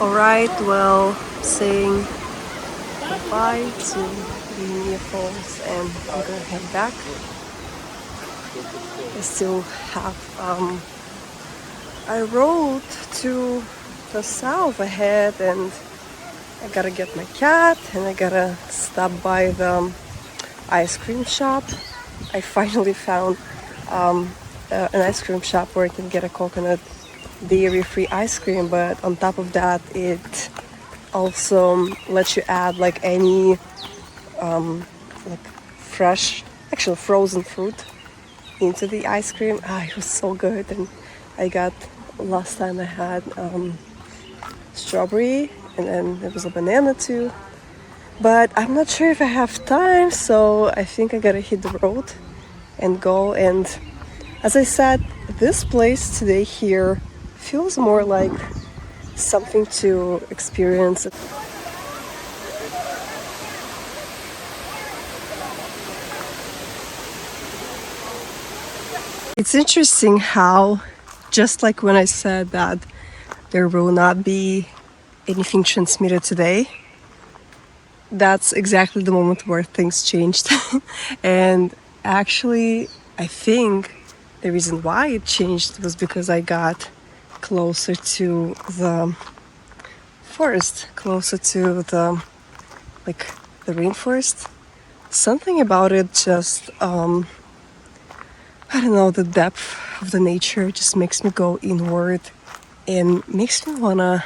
Alright, well, saying goodbye to Wamea Falls and I'm gonna head back. I still have a road to the south ahead and I gotta get my cat and I gotta stop by the ice cream shop. I finally found an ice cream shop where I can get a coconut dairy-free ice cream, but on top of that it also lets you add like any like fresh, actually frozen fruit into the ice cream. It was so good. And I got, last time I had strawberry and then there was a banana too, but I'm not sure if I have time, so I think I gotta hit the road and go. And as I said, this place today here feels more like something to experience. It's interesting how, just like when I said that there will not be anything transmitted today, that's exactly the moment where things changed. And actually, I think the reason why it changed was because I got closer to the forest, closer to the rainforest. Something about it just I don't know, the depth of the nature just makes me go inward and makes me wanna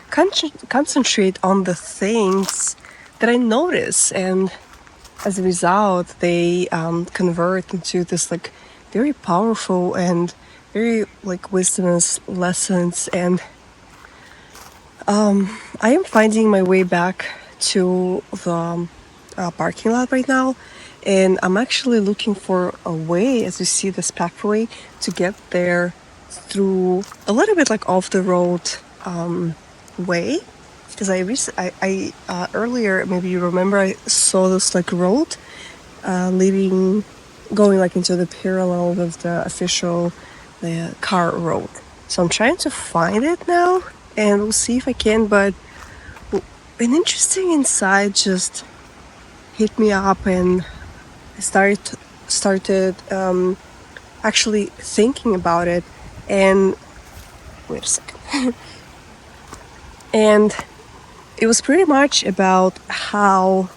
concentrate on the things that I notice, and as a result they convert into this very powerful and very wisdomous lessons. And I am finding my way back to the parking lot right now, and I'm actually looking for a way, as you see this pathway, to get there through a little bit off the road way, because I earlier, maybe you remember, I saw this road going into the parallel with the official car road. So I'm trying to find it now, and we'll see if I can. But an interesting insight just hit me up, and I started actually thinking about it. And wait a second. And it was pretty much about how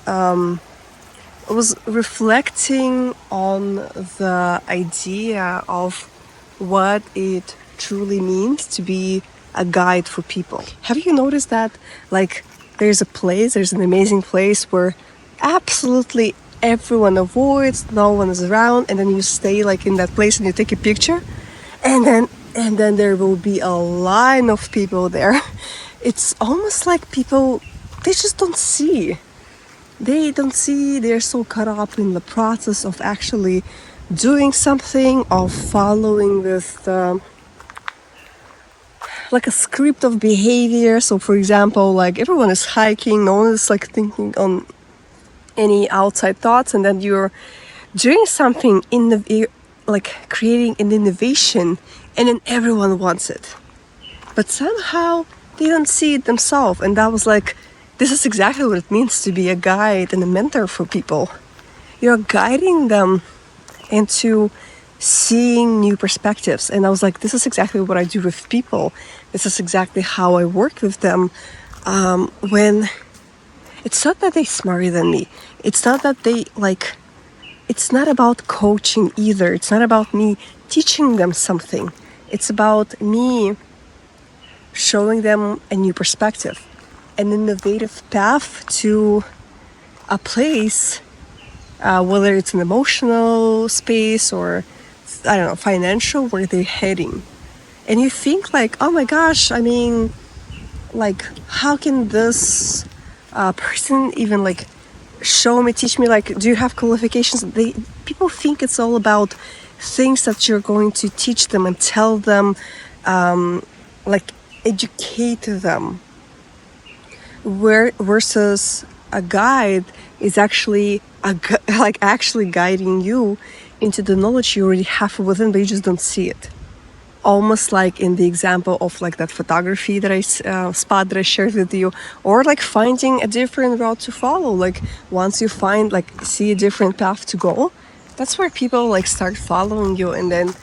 I was reflecting on the idea of what it truly means to be a guide for people. Have you noticed that there's an amazing place where absolutely everyone avoids, no one is around, and then you stay in that place and you take a picture, and then there will be a line of people there. It's almost like people, they just don't see. They're so caught up in the process of actually doing something, of following with a script of behavior. So for example, everyone is hiking, no one is thinking on any outside thoughts, and then you're doing something creating an innovation, and then everyone wants it, but somehow they don't see it themselves. And that was this is exactly what it means to be a guide and a mentor for people. You're guiding them into seeing new perspectives. And I was this is exactly what I do with people. This is exactly how I work with them. When it's not that they're smarter than me. It's not that it's not about coaching either. It's not about me teaching them something. It's about me showing them a new perspective, an innovative path to a place, whether it's an emotional space or, I don't know, financial, where they're heading. And you think oh my gosh, I mean, how can this person even show me, teach me, do you have qualifications? People think it's all about things that you're going to teach them and tell them, educate them, versus a guide is actually actually guiding you into the knowledge you already have within, but you just don't see it. almost like in the example of like that photography that spot that I shared with you, or like finding a different route to follow. Like once you find like see a different path to go, that's where people like start following you, and then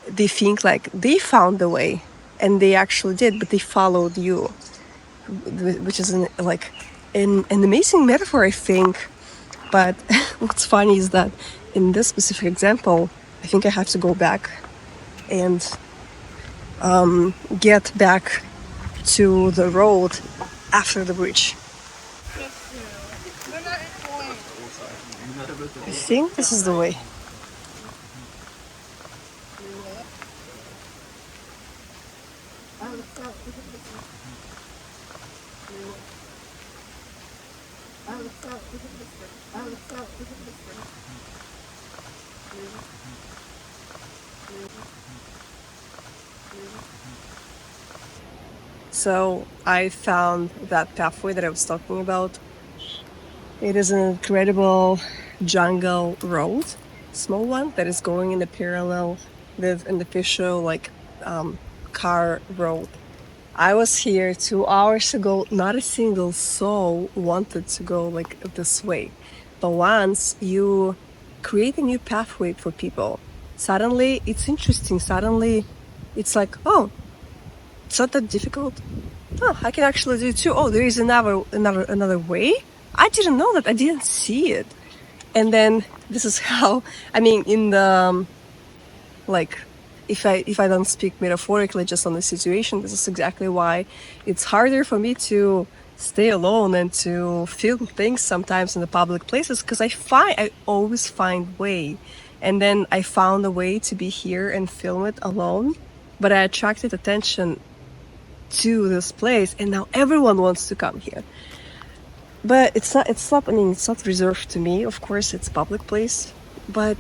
they think like they found the way, and they actually did, but they followed you, which is an amazing metaphor, I think. But what's funny is that in this specific example, I think I have to go back and get back to the road after the bridge. I think this is the way. So I found that pathway that I was talking about. It is an incredible jungle road, small one that is going in a parallel with an official car road. I was here 2 hours ago. Not a single soul wanted to go like this way. But once you create a new pathway for people, suddenly it's interesting. Suddenly it's like, oh, it's not that difficult. Oh, I can actually do it too. Oh, there is another way. I didn't know that. I didn't see it. And then this is how, I mean, in the like, if I don't speak metaphorically just on the situation, this is exactly why it's harder for me to stay alone and to film things sometimes in the public places, because I always find way. And then I found a way to be here and film it alone, but I attracted attention to this place, and now everyone wants to come here. But it's not I mean, it's not reserved to me. Of course, it's a public place, but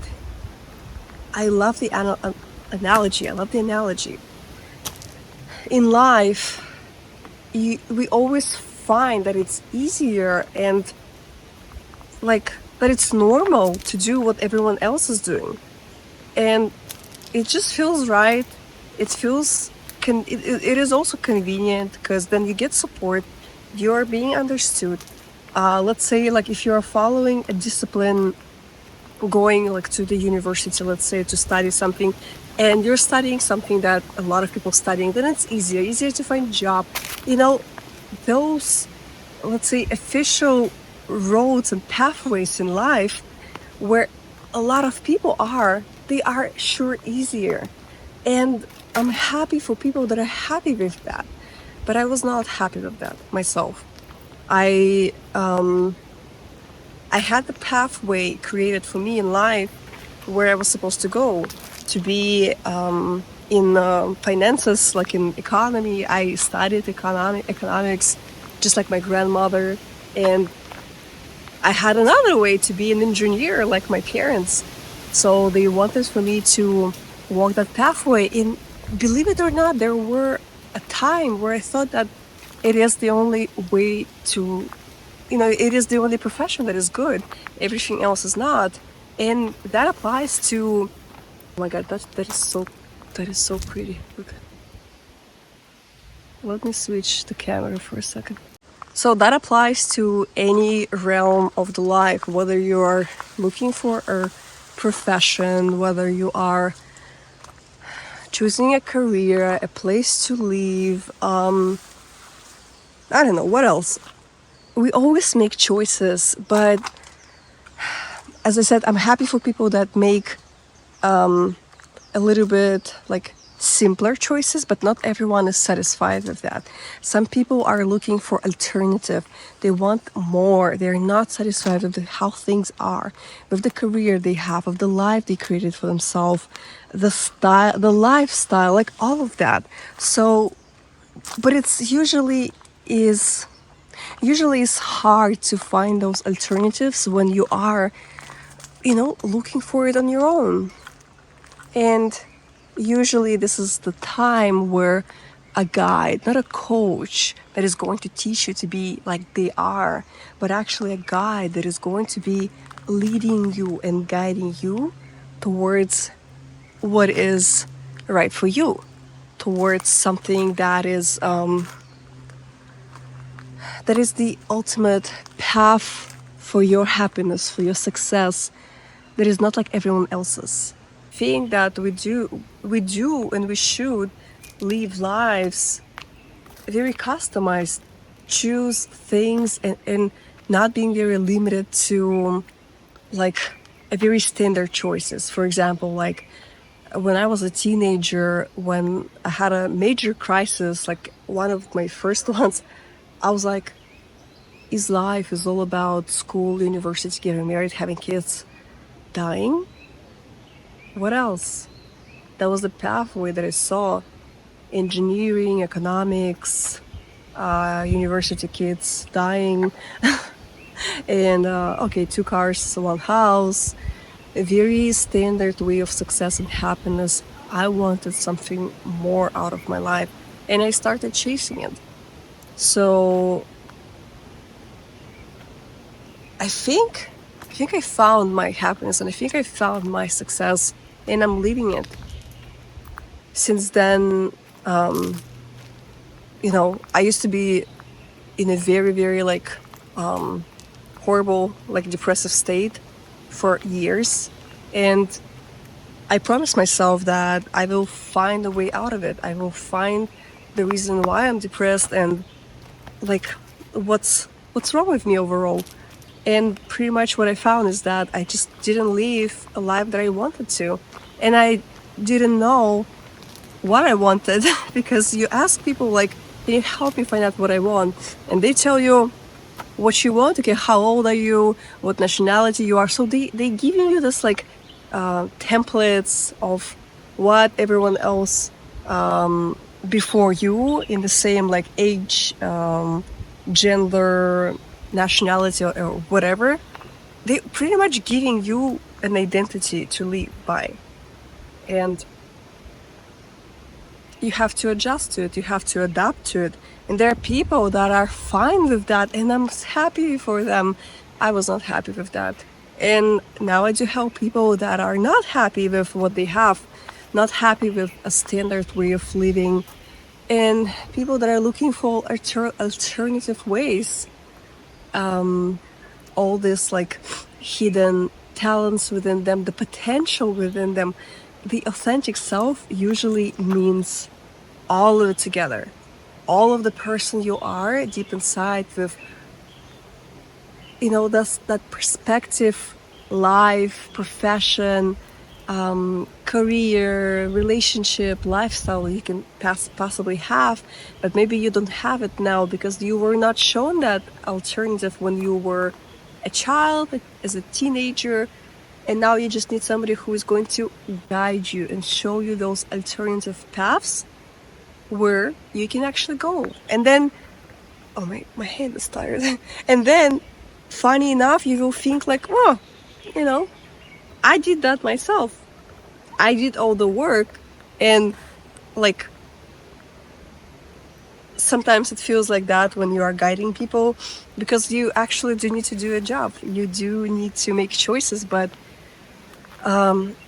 I love the analogy. I love the analogy. In life, we always find that it's easier and like that it's normal to do what everyone else is doing, and it just feels right. It feels it is also convenient, because then you get support, you're being understood. Let's say like if you're following a discipline, going like to the university, let's say, to study something, and you're studying something that a lot of people studying, then it's easier to find a job. You know, those, let's say, official roads and pathways in life where a lot of people are, they are sure easier. And I'm happy for people that are happy with that. But I was not happy with that myself. I had the pathway created for me in life where I was supposed to go, to be in finances, like in economy. I studied economics, just like my grandmother, and I had another way to be an engineer, like my parents. So they wanted for me to walk that pathway. And believe it or not, there were a time where I thought that it is the only way to, it is the only profession that is good. Everything else is not. And that applies to, oh my God, that is so pretty. Look. Let me switch the camera for a second. So that applies to any realm of the life, whether you are looking for a profession, whether you are choosing a career, a place to live, I don't know, what else? We always make choices, but as I said, I'm happy for people that make a little bit like simpler choices, but not everyone is satisfied with that. Some people are looking for alternative. They want more. They're not satisfied with how things are, with the career they have, with the life they created for themselves, the style, the lifestyle, like all of that. So, but it's usually it's hard to find those alternatives when you are, looking for it on your own. And usually this is the time where a guide, not a coach that is going to teach you to be like they are, but actually a guide that is going to be leading you and guiding you towards what is right for you. towards something that is the ultimate path for your happiness, for your success, that is not like everyone else's. Think that we do and we should live lives very customized, choose things and not being very limited to like a very standard choices. For example, like when I was a teenager, when I had a major crisis, like one of my first ones, I was like, is life is all about school, university, getting married, having kids, dying? What else? That was the pathway that I saw. Engineering, economics, university kids dying, and okay, 2 cars, 1 house, a very standard way of success and happiness. I wanted something more out of my life, and I started chasing it. So I think I found my happiness, and I think I found my success, and I'm living it. Since then, I used to be in a very, very like horrible, like depressive state for years. And I promised myself that I will find a way out of it. I will find the reason why I'm depressed and like what's wrong with me overall. And pretty much what I found is that I just didn't live a life that I wanted to. And I didn't know what I wanted because you ask people like, can you help me find out what I want? And they tell you what you want. Okay, how old are you? What nationality you are? So they giving you this like templates of what everyone else before you in the same like age, gender, nationality or whatever. They pretty much giving you an identity to live by. And you have to adjust to it, you have to adapt to it. And there are people that are fine with that, and I'm happy for them. I was not happy with that. And now I do help people that are not happy with what they have, not happy with a standard way of living, and people that are looking for alternative ways. All this like hidden talents within them, the potential within them. The authentic self usually means all of it together, all of the person you are deep inside with, that perspective, life, profession, career, relationship, lifestyle you can possibly have, but maybe you don't have it now because you were not shown that alternative when you were a child, as a teenager, and now you just need somebody who is going to guide you and show you those alternative paths where you can actually go. And then, oh my head is tired. And then, funny enough, you will think like, oh, I did that myself. I did all the work, and like sometimes it feels like that when you are guiding people, because you actually do need to do a job. You do need to make choices, but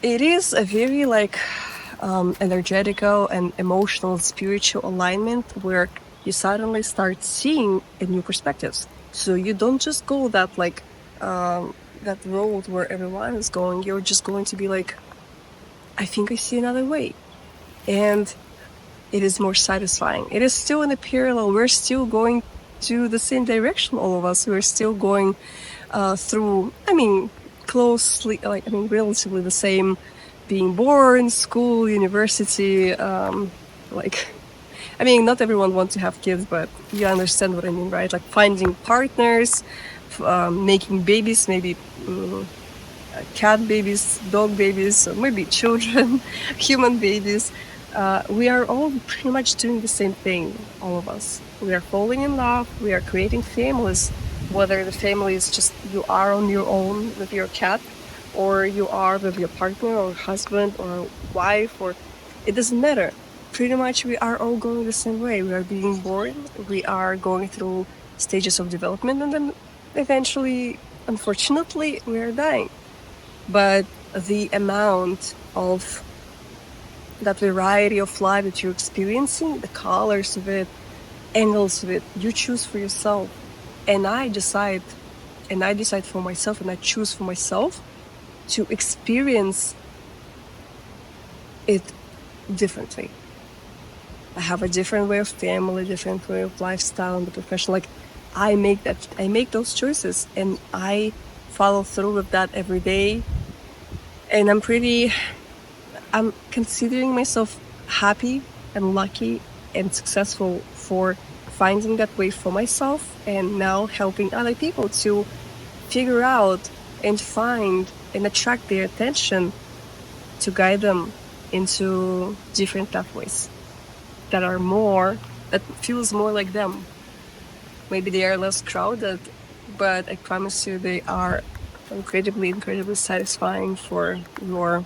it is a very like energetical and emotional, spiritual alignment where you suddenly start seeing a new perspectives. So you don't just go that like that road where everyone is going. You're just going to be like, I think I see another way, and it is more satisfying. It is still in a parallel. We're still going to the same direction, all of us. We're still going through, closely, relatively the same, being born, school, university, not everyone wants to have kids, but you understand what I mean, right? Like finding partners, making babies, maybe cat babies, dog babies, or maybe children, human babies. We are all pretty much doing the same thing, all of us. We are falling in love, we are creating families, whether the family is just you are on your own with your cat, or you are with your partner or husband or wife, or it doesn't matter. Pretty much we are all going the same way. We are being born, we are going through stages of development, and then eventually, unfortunately, we are dying. But the amount of that variety of life that you're experiencing, the colors of it, angles of it, you choose for yourself. And I decide for myself, and I choose for myself to experience it differently. I have a different way of family, different way of lifestyle and the profession. Like I make those choices, and I follow through with that every day. And I'm considering myself happy and lucky and successful for finding that way for myself, and now helping other people to figure out and find and attract their attention to guide them into different pathways that feels more like them. Maybe they are less crowded, but I promise you they are incredibly satisfying for your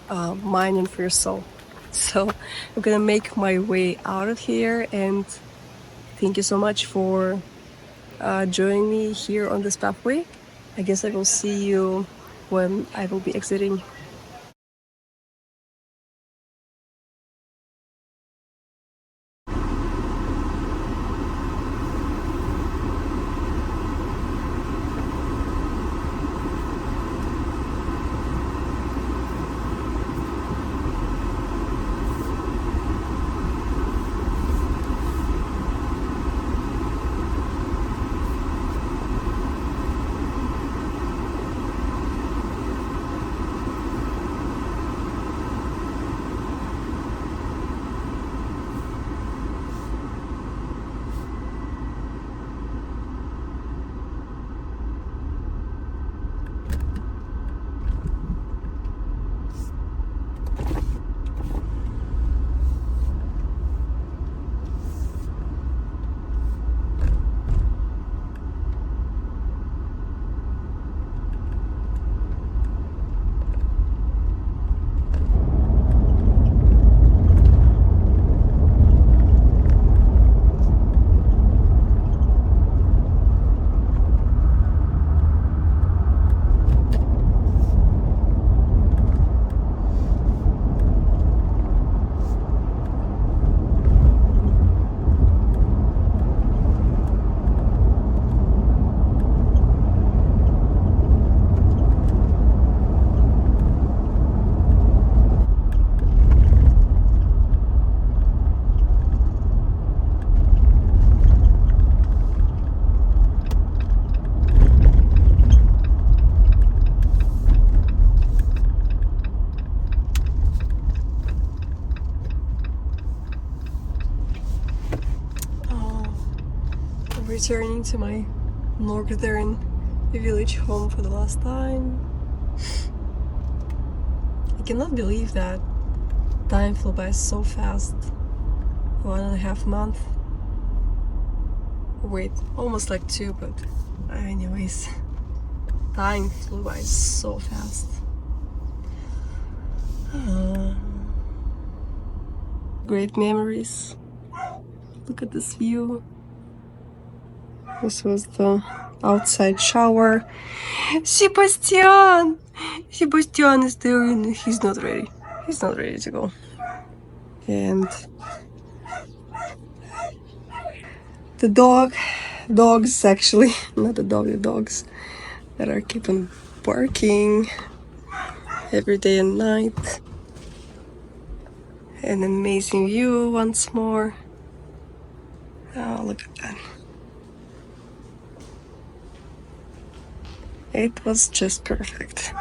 mind and for your soul. So I'm gonna make my way out of here, and thank you so much for joining me here on this pathway. I guess I will see you when I will be exiting. Returning to my northern village home for the last time. I cannot believe that time flew by so fast. 1.5 months. Wait, almost like 2, but anyways, time flew by so fast. Great memories. Look at this view. This was the outside shower. Sebastian! Sebastian is there and he's not ready. He's not ready to go. And the dogs actually, not the dog, the dogs that are keeping barking every day and night. An amazing view once more. Oh, look at that. It was just perfect.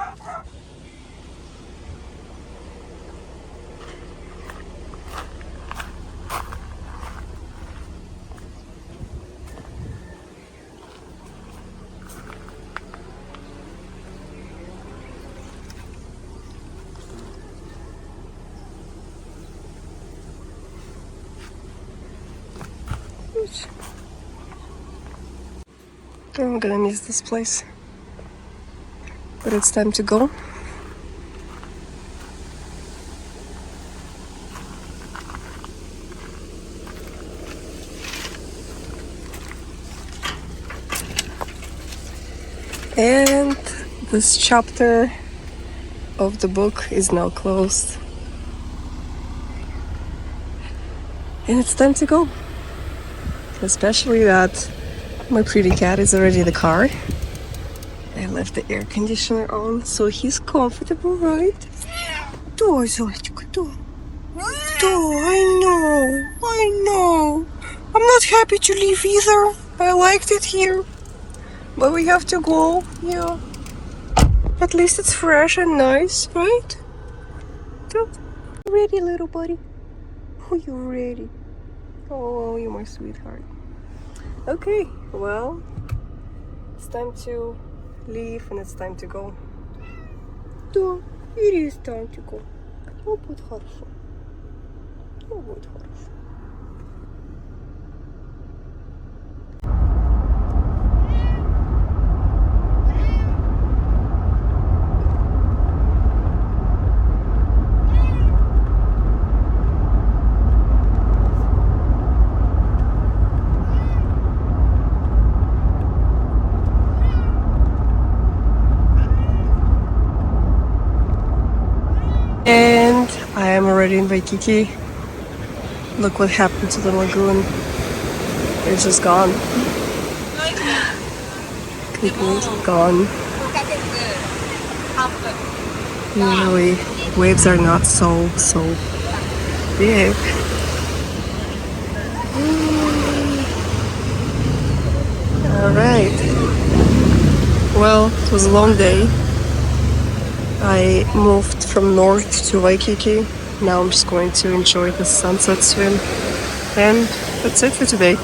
I'm gonna miss this place. But it's time to go. And this chapter of the book is now closed. And it's time to go. Especially that my pretty cat is already in the car. I left the air conditioner on, so he's comfortable, right? Да, зайчик, да. Да, I know. I'm not happy to leave either. I liked it here. But we have to go, yeah. At least it's fresh and nice, right? So, ready, little buddy? Oh, you're ready. Oh, you're my sweetheart. Okay, well, it's time to leave and it's time to go. Да, it is time to go. Oh, будет хорошо. Oh, будет хорошо. And I am already in Waikiki. Look what happened to the lagoon. It's just gone. Completely gone. Usually waves are not so big. Alright. Well, it was a long day. I moved from north to Waikiki. Now I'm just going to enjoy the sunset swim. And that's it for today.